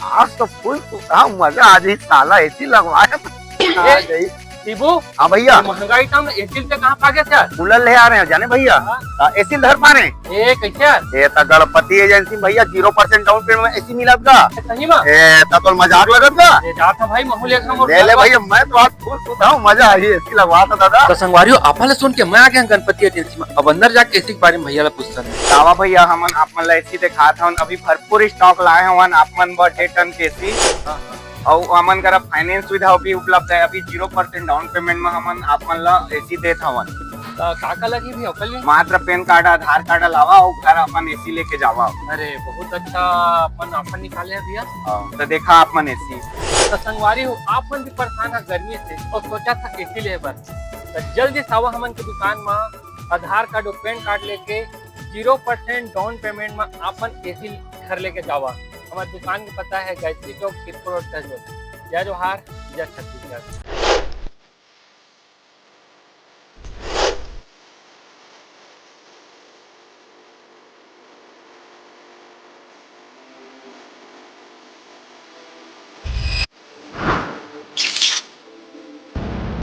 आज तो फुल मजा आ गई, साला एसी लगवाया आ गई। शिबू, हाँ भैया, महंगाई कम एसी से कहाँ भागे थे? कूलर ले आ रहे हैं जाने भैया, एसी धर पा रहे हैं। ए कैसे? ये तो गणपति एजेंसी भैया 0% डाउन पेमेंट में एसी मिला था। सही में? ए तो मजाक लगत था। ले जा था भाई महूल एकदम। ले ले भैया, मैं तो आज खुश हूँ, मजा आई एसी लगवा था दादा। तो संगवारियों आपा ले सुन के मैं आ गया गणपति एजेंसी में। अब अंदर जाके एसी के बारे में भैया ला पूछता हूँ। दावा भैया हमन आपमन ला एसी दिखा था, अभी भरपूर स्टॉक लाए हैं आपमन 2 टन के एसी और हमन करा फाइनेंस सुविधा भी उपलब्ध है। अभी 0% डाउन पेमेंट में हमन आपमन ला एसी देत हवन। काका लगी भी होकल? मात्र पैन कार्ड आधार कार्ड लावा और घर अपन एसी लेके जावा। अरे बहुत अच्छा, अपन निकाले हैं भैया। तो देखा आपमन एसी। तो संगवारी हो आपन भी परेशान है गर्मी से और सोचा था एसी ले बर, तो जल्दी सावा हमन के दुकान में आधार कार्ड और पैन कार्ड लेके 0% डाउन पेमेंट में आपन एसी घर लेके जावा। हमारे दुकान का पता है गायत्री चौक, तिरपुर रोड। जय जोहार, जय छत्तीसगढ़।